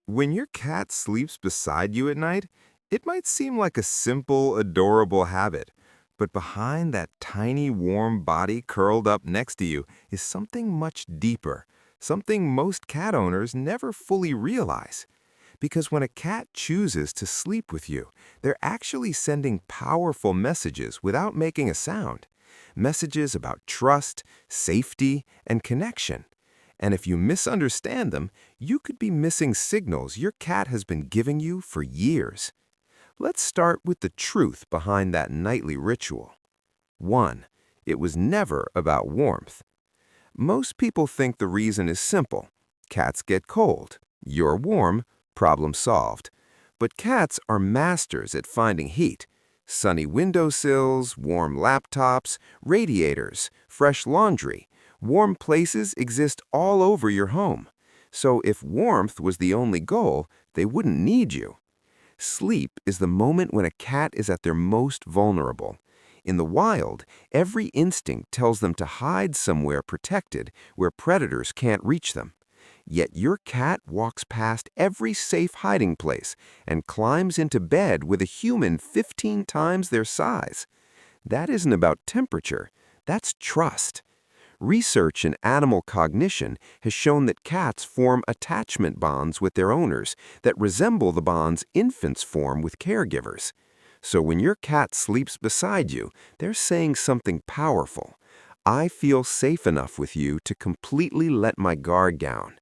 When your cat sleeps beside you at night, it might seem like a simple, adorable habit. But behind that tiny, warm body curled up next to you is something much deeper, something most cat owners never fully realize. Because when a cat chooses to sleep with you, they're actually sending powerful messages without making a sound. Messages about trust, safety, and connection. And if you misunderstand them, you could be missing signals your cat has been giving you for years. Let's start with the truth behind that nightly ritual. 1. It was never about warmth. Most people think the reason is simple. Cats get cold. You're warm. Problem solved. But cats are masters at finding heat. Sunny windowsills, warm laptops, radiators, fresh laundry. Warm places exist all over your home. So if warmth was the only goal, they wouldn't need you. Sleep is the moment when a cat is at their most vulnerable. In the wild, every instinct tells them to hide somewhere protected where predators can't reach them. Yet your cat walks past every safe hiding place and climbs into bed with a human 15 times their size. That isn't about temperature, that's trust. Research in animal cognition has shown that cats form attachment bonds with their owners that resemble the bonds infants form with caregivers. So when your cat sleeps beside you, they're saying something powerful. I feel safe enough with you to completely let my guard down.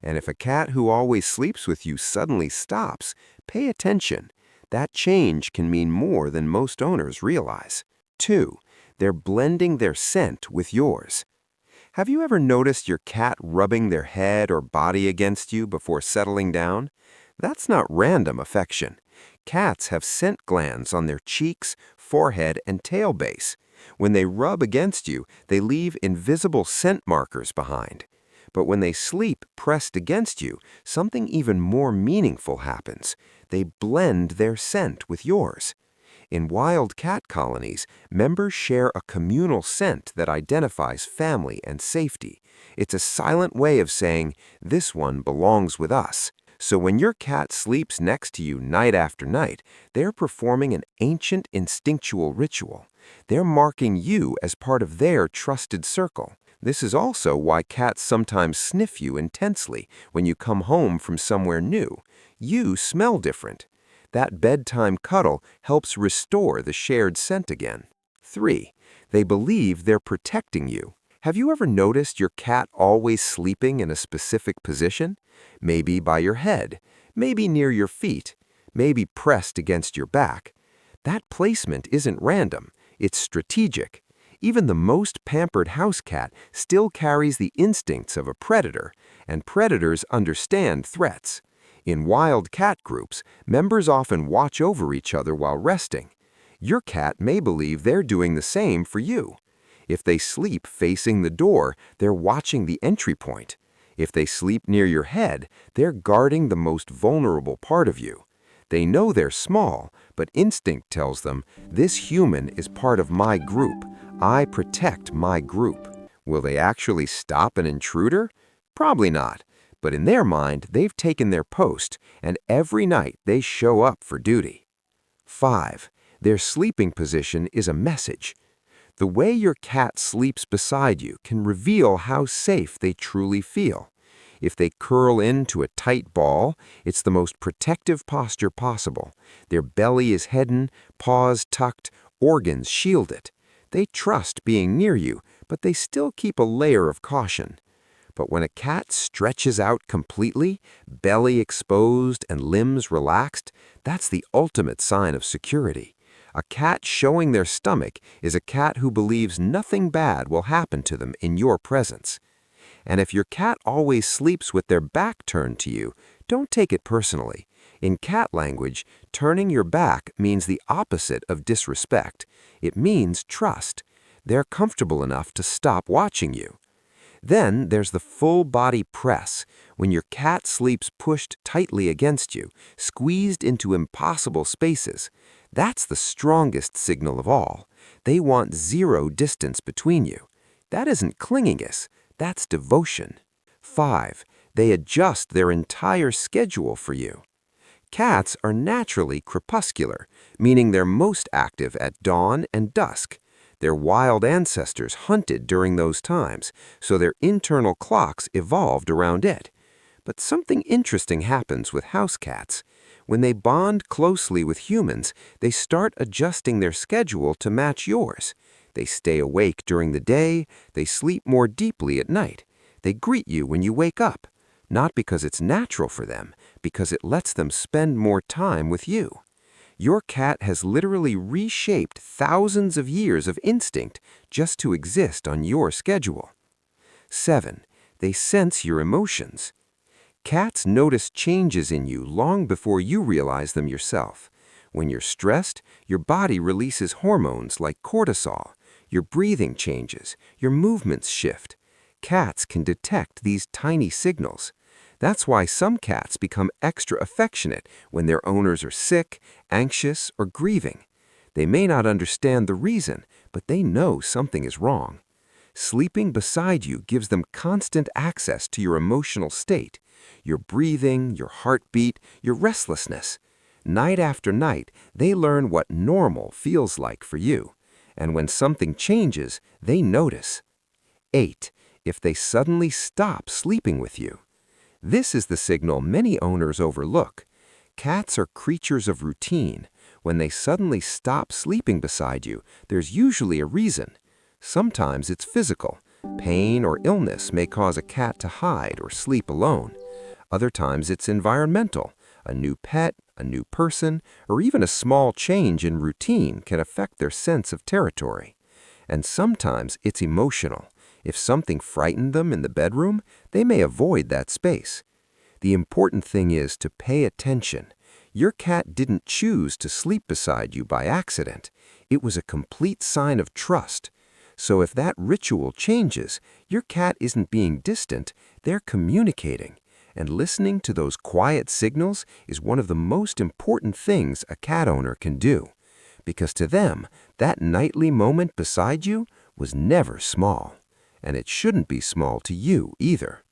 And if a cat who always sleeps with you suddenly stops, pay attention. That change can mean more than most owners realize. 2. They're blending their scent with yours. Have you ever noticed your cat rubbing their head or body against you before settling down? That's not random affection. Cats have scent glands on their cheeks, forehead, and tail base. When they rub against you, they leave invisible scent markers behind. But when they sleep pressed against you, something even more meaningful happens. They blend their scent with yours. In wild cat colonies, members share a communal scent that identifies family and safety. It's a silent way of saying, this one belongs with us. So when your cat sleeps next to you night after night, they're performing an ancient instinctual ritual. They're marking you as part of their trusted circle. This is also why cats sometimes sniff you intensely when you come home from somewhere new. You smell different. That bedtime cuddle helps restore the shared scent again. 3. They believe they're protecting you. Have you ever noticed your cat always sleeping in a specific position? Maybe by your head, maybe near your feet, maybe pressed against your back. That placement isn't random, it's strategic. Even the most pampered house cat still carries the instincts of a predator, and predators understand threats. In wild cat groups, members often watch over each other while resting. Your cat may believe they're doing the same for you. If they sleep facing the door, they're watching the entry point. If they sleep near your head, they're guarding the most vulnerable part of you. They know they're small, but instinct tells them, this human is part of my group. I protect my group. Will they actually stop an intruder? Probably not. But in their mind, they've taken their post, and every night they show up for duty. 5. Their sleeping position is a message. The way your cat sleeps beside you can reveal how safe they truly feel. If they curl into a tight ball, it's the most protective posture possible. Their belly is hidden, paws tucked, organs shielded. They trust being near you, but they still keep a layer of caution. But when a cat stretches out completely, belly exposed and limbs relaxed, that's the ultimate sign of security. A cat showing their stomach is a cat who believes nothing bad will happen to them in your presence. And if your cat always sleeps with their back turned to you, don't take it personally. In cat language, turning your back means the opposite of disrespect. It means trust. They're comfortable enough to stop watching you. Then there's the full-body press, when your cat sleeps pushed tightly against you, squeezed into impossible spaces. That's the strongest signal of all. They want zero distance between you. That isn't clinginess, that's devotion. 5. They adjust their entire schedule for you. Cats are naturally crepuscular, meaning they're most active at dawn and dusk. Their wild ancestors hunted during those times, so their internal clocks evolved around it. But something interesting happens with house cats. When they bond closely with humans, they start adjusting their schedule to match yours. They stay awake during the day, they sleep more deeply at night. They greet you when you wake up, not because it's natural for them, because it lets them spend more time with you. Your cat has literally reshaped thousands of years of instinct just to exist on your schedule. 7. They sense your emotions. Cats notice changes in you long before you realize them yourself. When you're stressed, your body releases hormones like cortisol. Your breathing changes, your movements shift. Cats can detect these tiny signals. That's why some cats become extra affectionate when their owners are sick, anxious, or grieving. They may not understand the reason, but they know something is wrong. Sleeping beside you gives them constant access to your emotional state, your breathing, your heartbeat, your restlessness. Night after night, they learn what normal feels like for you. And when something changes, they notice. 8. If they suddenly stop sleeping with you. This is the signal many owners overlook. Cats are creatures of routine. When they suddenly stop sleeping beside you, there's usually a reason. Sometimes it's physical. Pain or illness may cause a cat to hide or sleep alone. Other times it's environmental. A new pet, a new person, or even a small change in routine can affect their sense of territory. And sometimes it's emotional. If something frightened them in the bedroom, they may avoid that space. The important thing is to pay attention. Your cat didn't choose to sleep beside you by accident. It was a complete sign of trust. So if that ritual changes, your cat isn't being distant, they're communicating. And listening to those quiet signals is one of the most important things a cat owner can do. Because to them, that nightly moment beside you was never small. And it shouldn't be small to you either.